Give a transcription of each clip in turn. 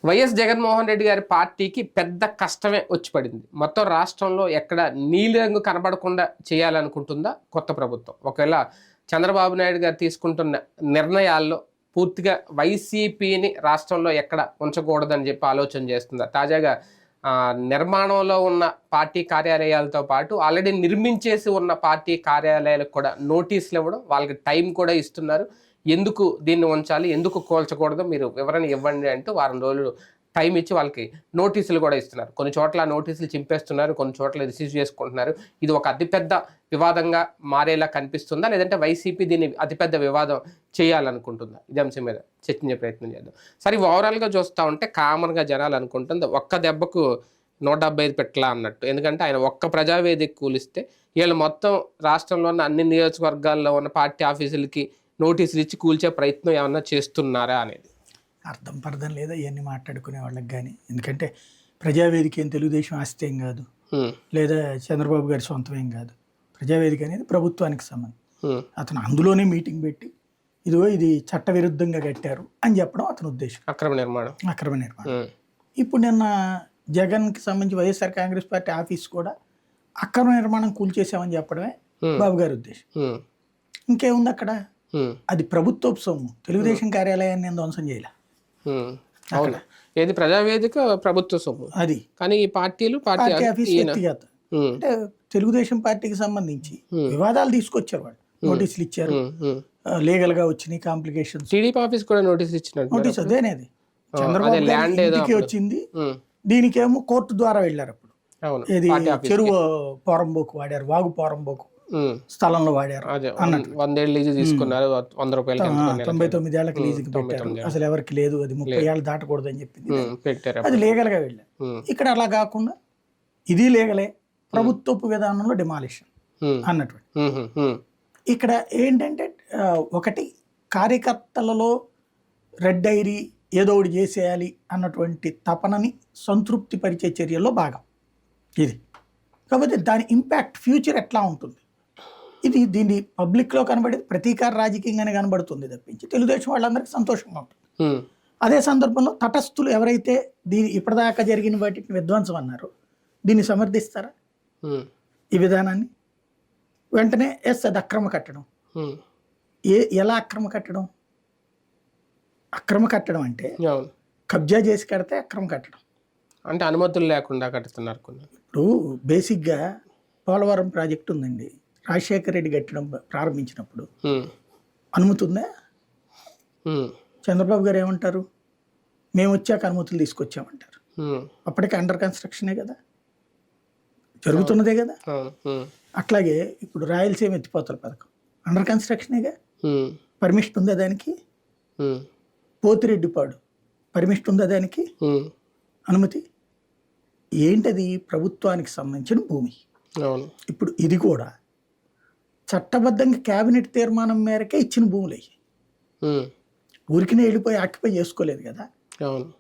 YS Jaganmohan Reddy గారి పార్టీకి పెద్ద కష్టమే వచ్చి పడింది. మొత్తం రాష్ట్రంలో ఎక్కడ నీలిరంగు కనబడకుండా చేయాలనుకుంటుందా కొత్త ప్రభుత్వం? ఒకవేళ చంద్రబాబు నాయుడు గారు తీసుకుంటున్న నిర్ణయాల్లో పూర్తిగా వైసీపీని రాష్ట్రంలో ఎక్కడ ఉంచకూడదని చెప్పి ఆలోచన చేస్తుందా? తాజాగా నిర్మాణంలో ఉన్న పార్టీ కార్యాలయాలతో పాటు ఆల్రెడీ నిర్మించేసి ఉన్న పార్టీ కార్యాలయాలకు కూడా నోటీసులు ఇవ్వడం, వాళ్ళకి టైం కూడా ఇస్తున్నారు. ఎందుకు దీన్ని ఉంచాలి, ఎందుకు కూల్చకూడదు, మీరు వివరణ ఇవ్వండి అంటూ వారం రోజులు టైం ఇచ్చి వాళ్ళకి నోటీసులు కూడా ఇస్తున్నారు. కొన్ని చోట్ల నోటీసులు చింపేస్తున్నారు, కొన్ని చోట్ల రిసీవ్ చేసుకుంటున్నారు. ఇది ఒక అతిపెద్ద వివాదంగా మారేలా కనిపిస్తుందా, లేదంటే వైసీపీ దీన్ని అతిపెద్ద వివాదం చేయాలనుకుంటుందా? ఇది అంశం మీద చర్చించే ప్రయత్నం చేద్దాం. సరే, ఓవరాల్గా చూస్తూ ఉంటే కామన్గా జనాలు అనుకుంటుంది ఒక్క దెబ్బకు 175 పెట్టలా అన్నట్టు. ఎందుకంటే ఆయన ఒక్క ప్రజావేదిక కూలిస్తే వీళ్ళు మొత్తం రాష్ట్రంలో ఉన్న అన్ని నియోజకవర్గాల్లో ఉన్న పార్టీ ఆఫీసులకి నోటీసులు ఇచ్చి కూల్చే ప్రయత్నం ఏమన్నా చేస్తున్నారా అనేది అర్థం లేదా ఇవన్నీ మాట్లాడుకునే వాళ్ళకి. కానీ ఎందుకంటే ప్రజావేదిక ఏం తెలుగుదేశం ఆస్తి ఏం కాదు, లేదా చంద్రబాబు గారి సొంతం ఏం కాదు. ప్రజావేదిక అనేది ప్రభుత్వానికి సంబంధం. అతను అందులోనే మీటింగ్ పెట్టి ఇదిగో ఇది చట్టవిరుద్ధంగా కట్టారు అని చెప్పడం అతని ఉద్దేశం. అక్రమ నిర్మాణం. ఇప్పుడు నిన్న జగన్కి సంబంధించి వైఎస్ఆర్ కాంగ్రెస్ పార్టీ ఆఫీస్ కూడా అక్రమ నిర్మాణం కూల్చేసామని చెప్పడమే బాబు గారి ఉద్దేశం. ఇంకేముంది అక్కడ? అది ప్రభుత్వ సొమ్ము. తెలుగుదేశం కార్యాలయాన్ని ధ్వంసం చేయాల. ఏది ప్రజావేదిక ప్రభుత్వ సొమ్ము అది. కానీ ఈ పార్టీలు పార్టీ ఆఫీస్ వ్యక్తిగత. అంటే తెలుగుదేశం పార్టీకి సంబంధించి వివాదాలు తీసుకొచ్చారు వాళ్ళు, నోటీసులు ఇచ్చారు, లీగల్ గా వచ్చినాయి కాంప్లికేషన్స్. టీడీపీ ఆఫీస్ కూడా నోటీసులు ఇచ్చినట్టు. నోటీస్ అదేనేది చంద్రబాబు ఇంటికి వచ్చింది, దీనికేమో కోర్టు ద్వారా వెళ్ళారు. అప్పుడు ఇది చెరువు పోరంబోకు వాడారు, వాగు పోరంబోకు స్థలంలో వాడారు అన్నట్టు. 100 లీజు తీసుకున్నారు, 100 రూపాయలు 99 ఏళ్ళకి లీజుకి పెట్టారు. అసలు ఎవరికి లేదు, అది 30 ఏళ్ళు దాటకూడదు అని చెప్పింది. అది లీగల్ గా వెళ్ళారు. ఇక్కడ అలా కాకుండా ఇది లీగలే, ప్రభుత్వపు విధానంలో డిమాలిషన్ అన్నటువంటి. ఇక్కడ ఏంటంటే ఒకటి కార్యకర్తలలో రెడ్ డైరీ ఏదో ఒకటి చేసేయాలి అన్నటువంటి తపనని సంతృప్తి పరిచే చర్యల్లో భాగం ఇది. కాబట్టి దాని ఇంపాక్ట్ ఫ్యూచర్ ఎట్లా ఉంటుంది, ఇది దీన్ని పబ్లిక్లో కనబడేది ప్రతీకార రాజకీయంగానే కనబడుతుంది తప్పించి తెలుగుదేశం వాళ్ళందరికీ సంతోషంగా ఉంటుంది. అదే సందర్భంలో తటస్థులు ఎవరైతే దీని ఇప్పటిదాకా జరిగిన వాటిని విధ్వంసం అన్నారో దీన్ని సమర్థిస్తారా? ఈ విధానాన్ని వెంటనే అది అక్రమ కట్టడం. ఎలా అక్రమ కట్టడం? అక్రమ కట్టడం అంటే కబ్జా చేసి కడితే అక్రమ కట్టడం. అంటే అనుమతులు లేకుండా కడుతున్నారు. ఇప్పుడు బేసిక్గా పోలవరం ప్రాజెక్ట్ ఉందండి, రాజశేఖర రెడ్డి కట్టడం ప్రారంభించినప్పుడు అనుమతి ఉందా? చంద్రబాబు గారు ఏమంటారు, మేము వచ్చాక అనుమతులు తీసుకొచ్చామంటారు. అప్పటికే అండర్ కన్స్ట్రక్షనే కదా, జరుగుతున్నదే కదా. అట్లాగే ఇప్పుడు రాయలసీమ ఎత్తిపోతల పథకం అండర్ కన్స్ట్రక్షనేగా, పర్మిషన్ ఉందా దానికి? పోతిరెడ్డిపాడు పర్మిషన్ ఉందా దానికి? అనుమతి ఏంటది? ప్రభుత్వానికి సంబంధించిన భూమి. ఇప్పుడు ఇది కూడా చట్టబద్ధంగా కేబినెట్ తీర్మానం మేరకే ఇచ్చిన భూములు అయ్యి, ఊరికినే వెళ్ళిపోయి ఆక్యుపై చేసుకోలేదు కదా.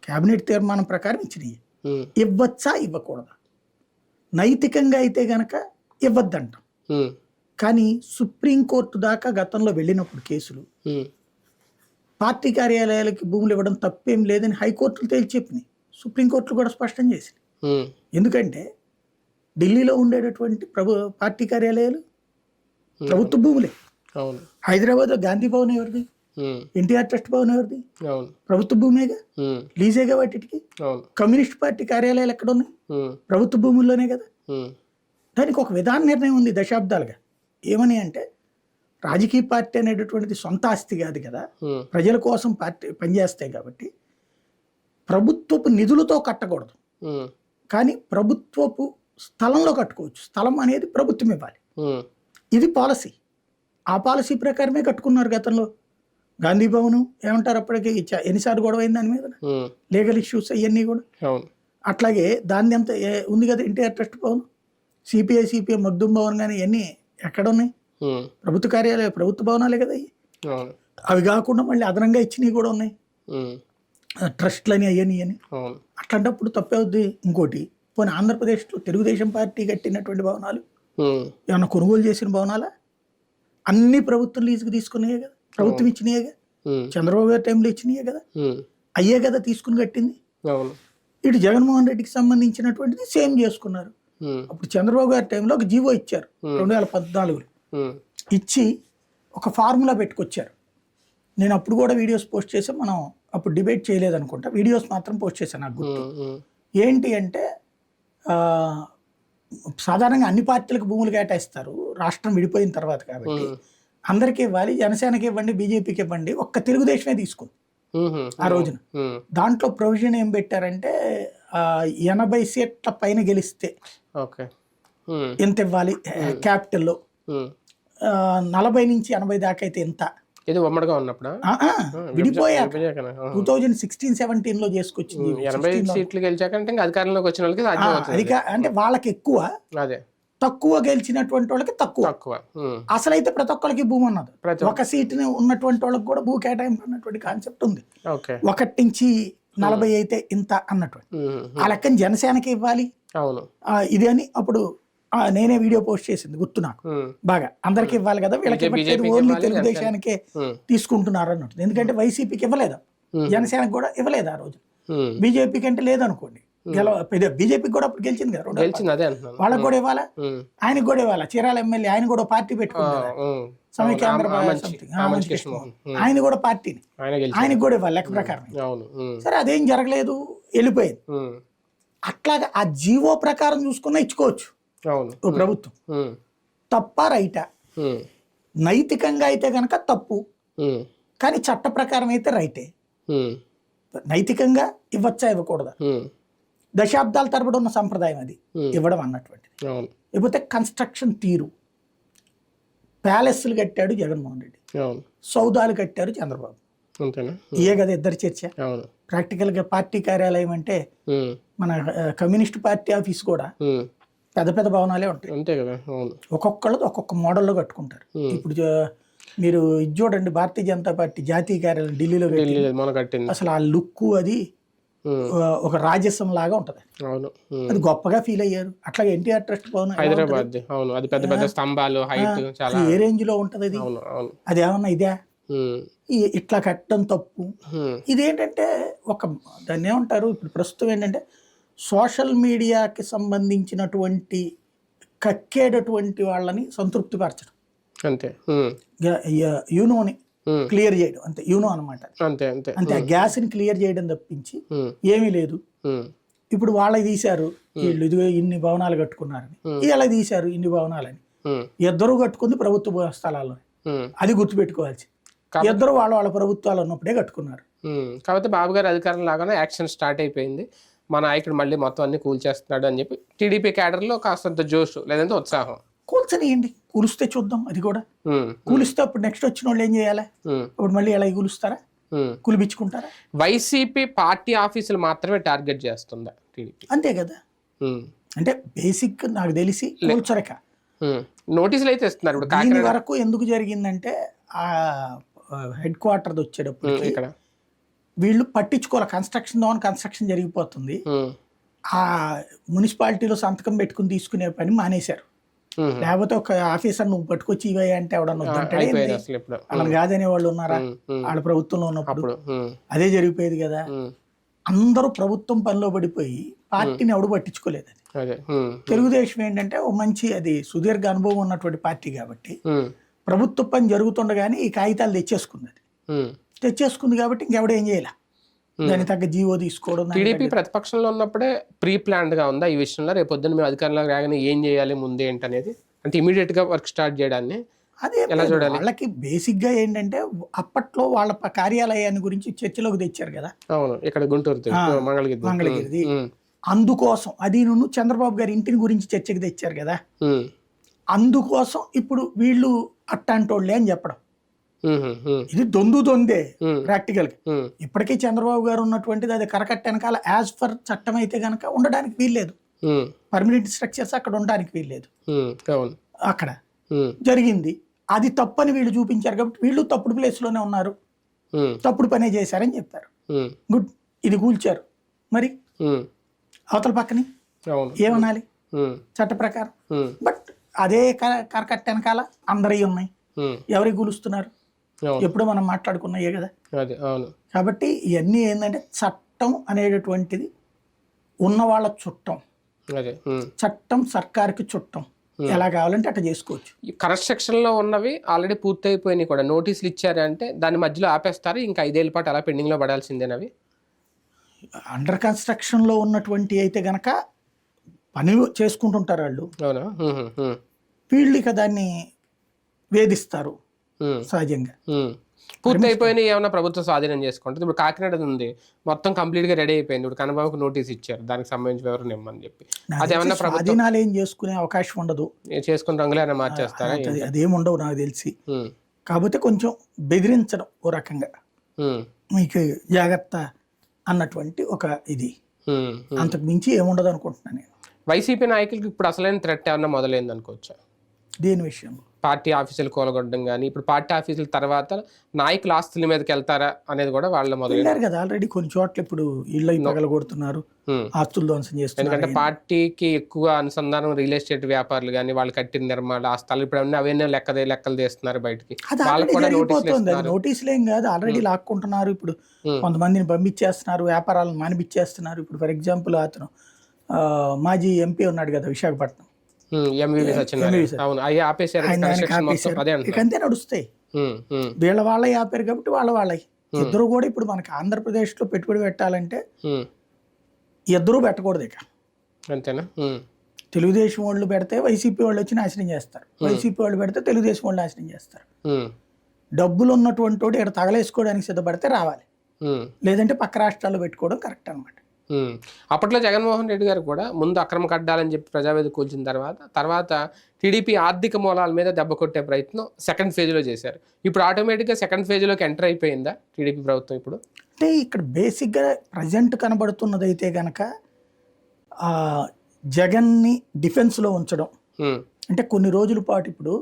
కేబినెట్ తీర్మానం ప్రకారం ఇచ్చినవి. ఇవ్వచ్చా ఇవ్వకూడదా? నైతికంగా అయితే గనక ఇవ్వద్దంటాం. కానీ సుప్రీంకోర్టు దాకా గతంలో వెళ్ళినప్పుడు కేసులు పార్టీ కార్యాలయాలకి భూములు ఇవ్వడం తప్పేం లేదని హైకోర్టులు తేల్చి చెప్పినాయి, సుప్రీంకోర్టులు కూడా స్పష్టం చేసింది. ఎందుకంటే ఢిల్లీలో ఉండేటటువంటి పార్టీ కార్యాలయాలు ప్రభుత్వ భూములే. హైదరాబాద్లో గాంధీ భవన్ ఎవరిది? ఎన్టీఆర్ ట్రస్ట్ భవన్ ఎవరిది? ప్రభుత్వ భూమేగా, లీజేగా వాటికి. కమ్యూనిస్ట్ పార్టీ కార్యాలయాలు ఎక్కడ ఉన్నాయి? ప్రభుత్వ భూముల్లోనే కదా. దానికి ఒక విధాన నిర్ణయం ఉంది దశాబ్దాలుగా. ఏమని అంటే రాజకీయ పార్టీ అనేటటువంటిది సొంత ఆస్తి కాదు కదా, ప్రజల కోసం పార్టీ పనిచేస్తాయి కాబట్టి ప్రభుత్వపు నిధులతో కట్టకూడదు, కానీ ప్రభుత్వపు స్థలంలో కట్టుకోవచ్చు. స్థలం అనేది ప్రభుత్వం ఇవ్వాలి, ఇది పాలసీ. ఆ పాలసీ ప్రకారమే కట్టుకున్నారు గతంలో. గాంధీ భవన్ ఏమంటారు, అప్పటికి ఎన్నిసార్లు గొడవ అయింది దాని మీద, లీగల్ ఇష్యూస్ అవన్నీ కూడా. అట్లాగే దాన్ని అంత ఉంది కదా ఎన్టీఆర్ ట్రస్ట్ భవన్, సిపిఐ మగ్దుం భవన్ కానీ ఇవన్నీ ఎక్కడ ఉన్నాయి? ప్రభుత్వ కార్యాలయ ప్రభుత్వ భవనాలే కదా. అవి కాకుండా మళ్ళీ అదనంగా ఇచ్చినవి కూడా ఉన్నాయి, ట్రస్ట్లని అవన్నీ అని. అట్లాంటప్పుడు తప్పవుద్ది. ఇంకోటి, పోనీ ఆంధ్రప్రదేశ్లో తెలుగుదేశం పార్టీ కట్టినటువంటి భవనాలు ఏమన్నా కొనుగోలు చేసిన భవనాలా? అన్ని ప్రభుత్వం లీజుకు తీసుకున్నాయే కదా, ప్రభుత్వం ఇచ్చినాయే కదా, చంద్రబాబు గారి టైంలో ఇచ్చినాయే కదా, అయ్యే కదా తీసుకుని కట్టింది. అవును. ఇటు జగన్మోహన్ రెడ్డికి సంబంధించినటువంటిది సేమ్ చేసుకున్నారు. అప్పుడు చంద్రబాబు గారి టైంలో ఒక జీవో ఇచ్చారు 2014లో. ఇచ్చి ఒక ఫార్ములా పెట్టుకొచ్చారు. నేను అప్పుడు కూడా వీడియోస్ పోస్ట్ చేసాం. మనం అప్పుడు డిబేట్ చేయలేదు అనుకుంటా, వీడియోస్ మాత్రం పోస్ట్ చేశాను నాకు గుర్తు. ఏంటి అంటే సాధారణంగా అన్ని పార్టీలకు భూములు కేటాయిస్తారు రాష్ట్రం విడిపోయిన తర్వాత, కాబట్టి అందరికీ ఇవ్వాలి, జనసేనకి ఇవ్వండి, బీజేపీకి ఇవ్వండి, ఒక్క తెలుగుదేశమే తీసుకుంది ఆ రోజున. దాంట్లో ప్రొవిజన్ ఏం పెట్టారంటే 80 సీట్ల పైన గెలిస్తే ఎంత ఇవ్వాలి క్యాపిటల్లో, 40 నుంచి 80 దాకా అయితే ఎంత. ఇది ఉమ్మడిగా ఉన్నప్పుడు విడిపోయాక 2016-17లో చేసుకొచ్చింది. 80 సీట్లు గెలిచాకంటే అధికారంలోకి వచ్చిన వాళ్ళకి అంటే వాళ్ళకి ఎక్కువ, అదే తక్కువ గెలిచినటువంటి వాళ్ళకి తక్కువ. అసలైతే ప్రతి ఒక్కరికి భూమి ఉన్నది. ఒక సీటుని ఉన్నటువంటి వాళ్ళకి కూడా భూ కేటాయింపు అన్నటువంటి కాన్సెప్ట్ ఉంది. 1 నుంచి 40 అయితే ఇంత అన్నటువంటి ఆ లెక్కని జనసేనకి ఇవ్వాలి ఇది అని అప్పుడు నేనే వీడియో పోస్ట్ చేసింది గుర్తు నాకు బాగా. అందరికి ఇవ్వాలి కదా, వీళ్ళకి ఓన్లీ తెలుగుదేశానికే తీసుకుంటున్నారు అన్నట్టు. ఎందుకంటే వైసీపీకి ఇవ్వలేదు, జనసేనకి కూడా ఇవ్వలేదు ఆ రోజు. బీజేపీకి అంటే లేదనుకోండి, బీజేపీకి కూడా అప్పుడు గెలిచింది కదా, వాళ్ళకి కూడా ఇవ్వాలా, ఆయనకు కూడా ఇవ్వాలా. చీరాల ఎమ్మెల్యే ఆయన కూడా పార్టీ పెట్టుకున్నారు, సమైక్యాంధ్ర ఆయన కూడా పార్టీని, ఆయనకు కూడా ఇవ్వాలి లెక్క ప్రకారం. సరే అదేం జరగలేదు, వెళ్ళిపోయింది. అట్లాగా ఆ జీవో ప్రకారం చూసుకున్నా ఇచ్చుకోవచ్చు ప్రభుత్వం. తప్ప రైటా? నైతికంగా అయితే గనక తప్పు, కానీ చట్ట ప్రకారం అయితే రైటే. నైతికంగా ఇవ్వచ్చా ఇవ్వకూడదా? దశాబ్దాల తరబడి ఉన్న సంప్రదాయం అది ఇవ్వడం అన్నటువంటిది. లేకపోతే కన్స్ట్రక్షన్ తీరు, ప్యాలెస్లు కట్టాడు జగన్మోహన్ రెడ్డి, సౌదాలు కట్టారు చంద్రబాబు. ఇయే కదా ఇద్దరు చర్చ. ప్రాక్టికల్ గా పార్టీ కార్యాలయం అంటే మన కమ్యూనిస్ట్ పార్టీ ఆఫీస్ కూడా పెద్ద పెద్ద భవనాలే ఉంటాయి. ఒక్కొక్కళ్ళది ఒక్కొక్క మోడల్లో కట్టుకుంటారు. ఇప్పుడు మీరు ఇది చూడండి, భారతీయ జనతా పార్టీ జాతీయ కార్యాలయం ఢిల్లీలో అసలు ఆ లుక్ అది ఒక రాజస్వం లాగా ఉంటది. అది గొప్పగా ఫీల్ అయ్యారు. అట్లాగే ఎన్టీఆర్ ట్రస్ట్ భవనం హైదరాబాద్ ఏ రేంజ్ లో ఉంటది అది? అది ఏమన్నా ఇదే ఇట్లా కట్టడం తప్పు. ఇదేంటంటే దాన్ని ఏమంటారు ఇప్పుడు ప్రస్తుతం ఏంటంటే సోషల్ మీడియాకి సంబంధించినటువంటి కక్కేటటువంటి వాళ్ళని సంతృప్తి పరచడం, అంతే. యూనోని క్లియర్ చేయడం, అంతే. యూనో అనమాట, అంతే. ఆ గ్యాస్ ని క్లియర్ చేయడం తప్పించి ఏమీ లేదు. ఇప్పుడు వాళ్ళకి తీశారు, వీళ్ళు ఇదిగో ఇన్ని భవనాలు కట్టుకున్నారని, ఇలా తీశారు ఇన్ని భవనాలని. ఇద్దరు కట్టుకుంది ప్రభుత్వ స్థలాల్లో, అది గుర్తుపెట్టుకోవాల్సి. ఇద్దరు వాళ్ళ ప్రభుత్వాలు ఉన్నప్పుడే కట్టుకున్నారు. కాబట్టి బాబు గారి అధికారం లాగానే యాక్షన్ స్టార్ట్ అయిపోయింది. మా నాయకుడు మళ్ళీ మొత్తం అన్ని కూల్చేస్తున్నాడు అని చెప్పి టీడీపీ క్యాడర్లో కాస్తంత జోష్ లేదంటే ఉత్సాహం. కూల్చనియండి, కూలిస్తే చూద్దాం. అది కూడా కూలిస్తే అప్పుడు నెక్స్ట్ వచ్చిన వాళ్ళు ఏం చేయాలి? ఇప్పుడు మళ్ళీ ఎలా కూలుస్తారా, కూలిపించుకుంటారా? వైసీపీ పార్టీ ఆఫీసులు మాత్రమే టార్గెట్ చేస్తుందా టీడీపీ? అంతే కదా. అంటే బేసిక్ నాకు తెలిసి కూల్చరక నోటీసులు అయితే ఇస్తున్నారు. ఇప్పుడు దీని వరకు ఎందుకు జరిగిందంటే ఆ హెడ్ క్వార్టర్ వచ్చేటప్పుడు ఇక్కడ వీళ్ళు పట్టించుకోవాలి. కన్స్ట్రక్షన్ జరిగిపోతుంది, ఆ మున్సిపాలిటీలో సంతకం పెట్టుకుని తీసుకునే పని మానేశారు. లేకపోతే ఒక ఆఫీసర్ నువ్వు పట్టుకొచ్చి ఇవే అంటే ఎవడన్నా వద్దంటాడే, వాళ్ళని కాదనే వాళ్ళు ఉన్నారా? వాళ్ళ ప్రభుత్వంలో ఉన్నప్పుడు అదే జరిగిపోయేది కదా. అందరూ ప్రభుత్వం పనిలో పడిపోయి పార్టీని ఎవడు పట్టించుకోలేదు. అది తెలుగుదేశం ఏంటంటే ఓ మంచి అది సుదీర్ఘ అనుభవం ఉన్నటువంటి పార్టీ కాబట్టి ప్రభుత్వ పని జరుగుతుండగానే ఈ కాగితాలు తెచ్చేసుకుంది కాబట్టి ఇంకెవడ ఏం చేయాల, దాని తగ్గ జీవో తీసుకోవడం. టీడీపీ ప్రతిపక్షంలో ఉన్నప్పుడే ప్రీ ప్లాన్డ్ గా ఉందా ఈ విషయంలో? రేపు పొద్దున్న మేము అధికారంలో రాగానే ఏం చేయాలి ముందే ఏంటనేది, అంటే ఇమీడియట్ గా వర్క్ స్టార్ట్ చేయడాన్ని అదే ఎలా చూడాలి? వాళ్ళకి బేసిక్ గా ఏంటంటే అప్పట్లో వాళ్ళ కార్యాలయాన్ని గురించి చర్చలోకి తెచ్చారు కదా. అవును, ఇక్కడ గుంటూరు మంగళగిరిది. అందుకోసం అది నువ్వు చంద్రబాబు గారి ఇంటిని గురించి చర్చకి తెచ్చారు కదా. అందుకోసం ఇప్పుడు వీళ్ళు అట్టాంటోళ్ళే అని చెప్పడం, ఇది దొందే ప్రాక్టికల్ గా. ఇప్పటికీ చంద్రబాబు గారు ఉన్నటువంటిది అది కరకట్ట వెనకాల యాజ్ పర్ చట్టం అయితే గనక ఉండడానికి వీల్లేదు, పర్మనెంట్ స్ట్రక్చర్స్ అక్కడ ఉండడానికి వీల్లేదు. అక్కడ జరిగింది అది తప్పని వీళ్ళు చూపించారు కాబట్టి వీళ్ళు తప్పుడు ప్లేస్ లోనే ఉన్నారు, తప్పుడు పనే చేశారని చెప్పారు. గుడ్, ఇది కూల్చారు, మరి అవతల పక్కని ఏమనాలి చట్ట ప్రకారం? బట్ అదే కరకట్ట వెనకాల అందరూ ఉన్నాయి, ఎవరికి కూలుస్తున్నారు? ఎప్పుడు మనం మాట్లాడుకున్నాయే కదా. కాబట్టి ఇవన్నీ ఏంటంటే చట్ట చట్టం అనేటటువంటిది ఉన్న వాళ్ళ చుట్టం, అదే చట్టం సర్కార్కి చుట్టం, ఎలా కావాలంటే అట్లా చేసుకోవచ్చు. ఈ కన్స్ట్రక్షన్లో ఉన్నవి ఆల్రెడీ పూర్తయిపోయినాయి కూడా నోటీసులు ఇచ్చారంటే దాని మధ్యలో ఆపేస్తారు, ఇంకా 5 ఏళ్ల పాటు అలా పెండింగ్లో పడాల్సిందేనవి. అండర్ కన్స్ట్రక్షన్లో ఉన్నటువంటి అయితే గనక పని చేసుకుంటుంటారు వాళ్ళు, అవునా. వీళ్ళు ఇక దాన్ని వేధిస్తారు సహజంగా. పూర్తి అయిపోయినాయి ఏమన్నా ప్రభుత్వం స్వాధీనం చేసుకుంటుంది. ఇప్పుడు కాకినాడ ఉంది, మొత్తం కంప్లీట్గా రెడీ అయిపోయింది. ఇప్పుడు కన్నబాబుకు నోటీస్ ఇచ్చారు, దానికి సంబంధించి వివరణ ఇమ్మని చెప్పి. అదేమన్నా స్వాధీనాలు ఏం చేసుకునే అవకాశం ఉండదు, చేసుకుని రంగులేనా మార్చేస్తారా? అదేం ఉండవు నాకు తెలిసి. కాకపోతే కొంచెం బెదిరించడం ఓ రకంగా, మీకు జాగ్రత్త అన్నటువంటి ఒక ఇది, అంతకు మించి ఏముండదు అనుకుంటున్నాను నేను. వైసీపీ నాయకులకి ఇప్పుడు అసలైన థ్రెట్ ఏమన్నా మొదలైంది అనుకోవచ్చా? దేని విషయంలో? పార్టీ ఆఫీసులు కూలగొట్టడం కానీ, ఇప్పుడు పార్టీ ఆఫీసుల తర్వాత నాయకుల ఆస్తుల మీదకి వెళ్తారా అనేది కూడా వాళ్ళ మొదలైంది కదా. ఆల్రెడీ కొన్ని చోట్ల ఇప్పుడు ఇళ్ళు పగలగొడుతున్నారు, ఆస్తులు ధ్వంసం చేస్తున్నారు. ఎందుకంటే పార్టీకి ఎక్కువ అనుసంధానం రియల్ ఎస్టేట్ వ్యాపారులు కానీ, వాళ్ళు కట్టిన నిర్మాణాలు ఆ స్థలాలు ఇప్పుడు అవన్నీ లెక్కలు తీస్తున్నారు బయటికి. నోటీసులు ఏం కాదు, ఆల్రెడీ లాక్కుంటున్నారు. ఇప్పుడు కొంతమందిని పంపించేస్తున్నారు, వ్యాపారాలను మానిపించేస్తున్నారు. ఇప్పుడు ఫర్ ఎగ్జాంపుల్ అతను మాజీ ఎంపీ ఉన్నాడు కదా విశాఖపట్నం, ఇకంతే నడుస్తాయి. వీళ్ళ వాళ్ళ ఆపారు కాబట్టి వాళ్ళ ఇద్దరు కూడా ఇప్పుడు మనకి ఆంధ్రప్రదేశ్ లో పెట్టుబడి పెట్టాలంటే ఇద్దరు పెట్టకూడదు ఇక. అంతేనా? తెలుగుదేశం వాళ్ళు పెడితే వైసీపీ వాళ్ళు వచ్చి నాశనం చేస్తారు, వైసీపీ వాళ్ళు పెడితే తెలుగుదేశం వాళ్ళు నాశనం చేస్తారు. డబ్బులు ఉన్నటువంటి వాడు ఇక్కడ తగలేసుకోవడానికి సిద్ధపడితే రావాలి, లేదంటే పక్క రాష్ట్రాల్లో పెట్టుకోవడం కరెక్ట్ అనమాట. అప్పట్లో జగన్మోహన్ రెడ్డి గారు కూడా ముందు అక్రమ కడ్డాలని చెప్పి ప్రజావేదిక కూల్చిన తర్వాత టీడీపీ ఆర్థిక మూలాల మీద దెబ్బ కొట్టే ప్రయత్నం సెకండ్ ఫేజ్లో చేశారు. ఇప్పుడు ఆటోమేటిక్గా సెకండ్ ఫేజ్లోకి ఎంటర్ అయిపోయిందా టీడీపీ ప్రభుత్వం ఇప్పుడు? అంటే ఇక్కడ బేసిక్గా ప్రజెంట్ కనబడుతున్నది అయితే కనుక జగన్ని డిఫెన్స్లో ఉంచడం. అంటే కొన్ని రోజుల పాటు ఇప్పుడు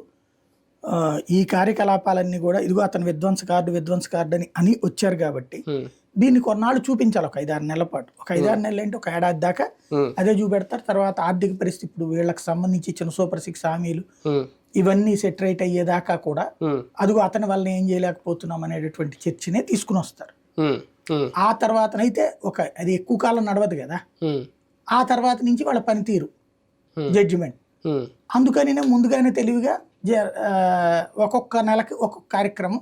ఈ కార్యకలాపాలన్నీ కూడా ఇదిగో అతను విధ్వంస కార్డు అని వచ్చారు కాబట్టి దీన్ని కొన్నాళ్ళు చూపించాలి. ఒక 5-6 నెలల పాటు, ఒక 5-6 నెలలు అంటే ఒక ఏడాది దాకా అదే చూపెడతారు. తర్వాత ఆర్థిక పరిస్థితి ఇప్పుడు వీళ్ళకి సంబంధించి ఇచ్చిన సూపర్ 6 హామీలు ఇవన్నీ సెటరేట్ అయ్యేదాకా కూడా అదిగో అతని వల్ల ఏం చేయలేకపోతున్నాం అనేటటువంటి చర్చనే తీసుకుని వస్తారు. ఆ తర్వాతనైతే అది ఎక్కువ కాలం నడవదు కదా, ఆ తర్వాత నుంచి వాళ్ళ పనితీరు జడ్జిమెంట్. అందుకని ముందుగానే తెలివిగా ఒక్కొక్క నెలకి ఒక్కొక్క కార్యక్రమం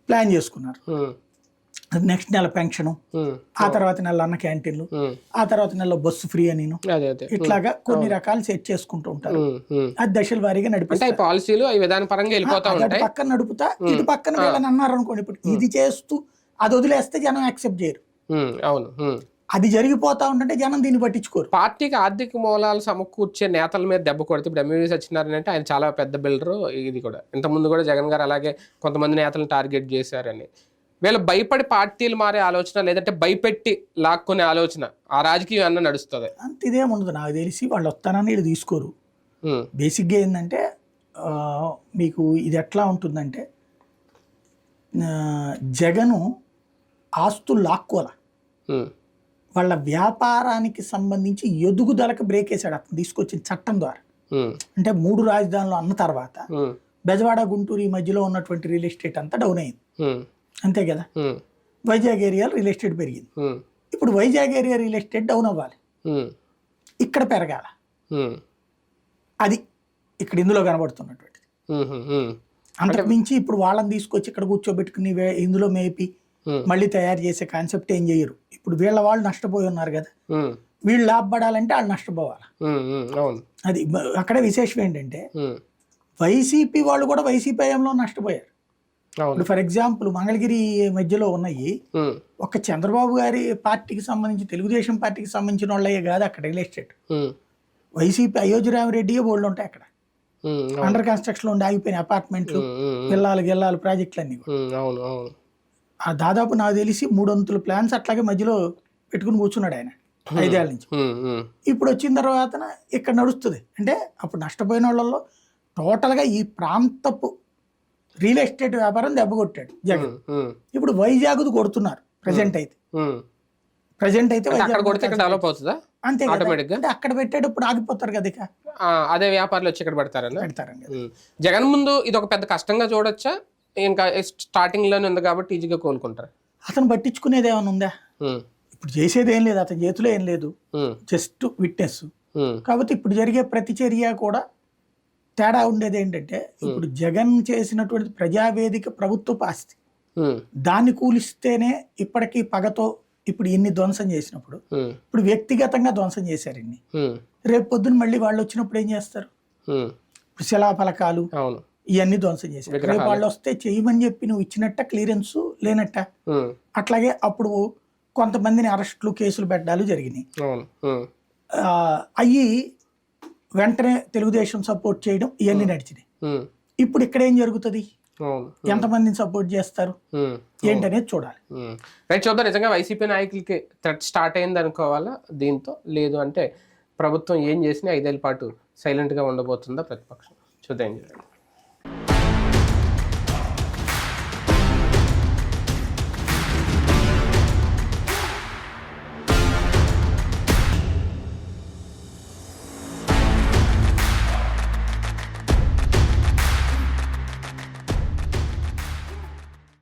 ప్లాన్ చేసుకున్నారు. నెక్స్ట్ నెల పెన్షన్, ఆ తర్వాత నెల అన్న క్యాంటీన్లు, ఆ తర్వాత నెలలో బస్సు ఫ్రీ అని, ఇట్లాగా కొన్ని రకాలు సెట్ చేసుకుంటూ ఉంటారు. అది దశల వారీగా నడిపిస్తారు. పక్కన నడుపుతా ఇటు పక్కన వెళ్ళని అన్నారు అనుకోండి. ఇప్పుడు ఇది చేస్తూ అది వదిలేస్తే జనం యాక్సెప్ట్ చేయరు. అది జరిగిపోతా ఉంటే జనం దీన్ని పట్టించుకోరు. పార్టీకి ఆర్థిక మూలాలు సమకూర్చే నేతల మీద దెబ్బ కొడితే ఇప్పుడు ఎంవీవీ సత్యనారాయణ అంటే ఆయన చాలా పెద్ద బిల్డరు. ఇది కూడా ఇంతకుముందు కూడా జగన్ గారు అలాగే కొంతమంది నేతలను టార్గెట్ చేశారని, వీళ్ళు భయపడి పార్టీలు మారే ఆలోచన, లేదంటే భయపెట్టి లాక్కునే ఆలోచన, ఆ రాజకీయం అన్న నడుస్తుంది. అంత ఇదేం ఉండదు నాకు తెలిసి. వాళ్ళు వస్తానని వీళ్ళు తీసుకోరు. బేసిక్గా ఏంటంటే మీకు ఇది ఎట్లా ఉంటుందంటే జగను ఆస్తులు లాక్కోల, వాళ్ళ వ్యాపారానికి సంబంధించి ఎదుగుదలకు బ్రేక్ వేసాడు అతను తీసుకొచ్చిన చట్టం ద్వారా. అంటే 3 రాజధానులు అన్న తర్వాత బెజవాడ గుంటూరు ఈ మధ్యలో ఉన్నటువంటి రియల్ ఎస్టేట్ అంతా డౌన్ అయింది, అంతే కదా. వైజాగ్ ఏరియా రియల్ ఎస్టేట్ పెరిగింది. ఇప్పుడు Vizag area real estate down అవ్వాలి, ఇక్కడ పెరగాల. అది ఇక్కడ ఇందులో కనబడుతున్నటువంటిది. అంతకు మించి ఇప్పుడు వాళ్ళని తీసుకొచ్చి ఇక్కడ కూర్చోబెట్టుకుని ఇందులో మేపి మళ్ళీ తయారు చేసే కాన్సెప్ట్ ఏం చేయరు. ఇప్పుడు వీళ్ళ వాళ్ళు నష్టపోయి ఉన్నారు కదా, వీళ్ళు లాభపడాలంటే వాళ్ళు నష్టపోవాలి. అది అక్కడే విశేషం ఏంటంటే వైసీపీ వాళ్ళు కూడా వైసీపీ హయాంలో నష్టపోయారు. ఇప్పుడు ఫర్ ఎగ్జాంపుల్ మంగళగిరి మధ్యలో ఉన్నాయి, ఒక చంద్రబాబు గారి పార్టీకి సంబంధించి తెలుగుదేశం పార్టీకి సంబంధించిన వాళ్ళే కాదు అక్కడ రియల్ ఎస్టేట్. వైసీపీ అయోధ్యరామరెడ్డి బోర్డులు ఉంటాయి అక్కడ, అండర్ కన్స్ట్రక్షన్ లో ఉండి ఆగిపోయిన అపార్ట్మెంట్లు, గిల్లాలు ప్రాజెక్టులు అన్ని. దాదాపు నాకు తెలిసి 300 ప్లాన్స్ అట్లాగే మధ్యలో పెట్టుకుని కూర్చున్నాడు ఆయన 5 ఏళ్ల నుంచి. ఇప్పుడు వచ్చిన తర్వాత ఇక్కడ నడుస్తుంది. అంటే అప్పుడు నష్టపోయిన వాళ్ళలో టోటల్గా ఈ ప్రాంతపు రియల్ ఎస్టేట్ వ్యాపారం దెబ్బకొట్టాడు జగన్. ఇప్పుడు వైజాగ్ది కొడుతున్నారు ప్రజెంట్ అయితే డెవలప్ అవుతుందా? అంతే, అంటే అక్కడ పెట్టేటప్పుడు ఆగిపోతారు కదా, ఇక అదే వ్యాపారులు వచ్చి ఇక్కడ పెడతారని. జగన్ ముందు ఇది ఒక పెద్ద కష్టంగా చూడొచ్చా? ఇంకా స్టార్టింగ్ లోనే ఉంది కాబట్టి ఈజీగా కోలుకుంటారు. అతను పట్టించుకునేది ఏమైనా ఉందా? ఇప్పుడు చేసేది ఏం లేదు, అతని చేతిలో ఏం లేదు, జస్ట్ విట్నెస్. కాబట్టి ఇప్పుడు జరిగే ప్రతి చర్య కూడా తేడా ఉండేది ఏంటంటే, ఇప్పుడు జగన్ చేసినటువంటి ప్రజావేదిక ప్రభుత్వపు ఆస్తి, దాన్ని కూలిస్తేనే ఇప్పటికీ పగతో ఇప్పుడు ఇన్ని ధ్వంసం చేసినప్పుడు, ఇప్పుడు వ్యక్తిగతంగా ధ్వంసం చేశారు ఇన్ని, రేపు పొద్దున మళ్ళీ వాళ్ళు వచ్చినప్పుడు ఏం చేస్తారు? ఇప్పుడు శిలాఫలకాలు ఇవన్నీ ధ్వంసం చేశారు. రేపు వాళ్ళు వస్తే చేయమని చెప్పి నువ్వు ఇచ్చినట్ట క్లియరెన్స్ లేనట్ట. అట్లాగే అప్పుడు కొంతమందిని అరెస్టులు కేసులు పెట్టడాలు జరిగినాయి. అయ్యి వెంటనే తెలుగుదేశం సపోర్ట్ చేయడం ఇవన్నీ నడిచినాయి. ఇప్పుడు ఇక్కడ ఏం జరుగుతుంది, ఎంతమందిని సపోర్ట్ చేస్తారు ఏంటనేది చూడాలి. రైట్, చూద్దాం. నిజంగా వైసీపీ నాయకులకి థ్రెట్ స్టార్ట్ అయింది అనుకోవాలా దీంతో? లేదు అంటే ప్రభుత్వం ఏం చేసినా 5 ఏళ్ల పాటు సైలెంట్గా ఉండబోతుందా ప్రతిపక్షం? చూద్దాం.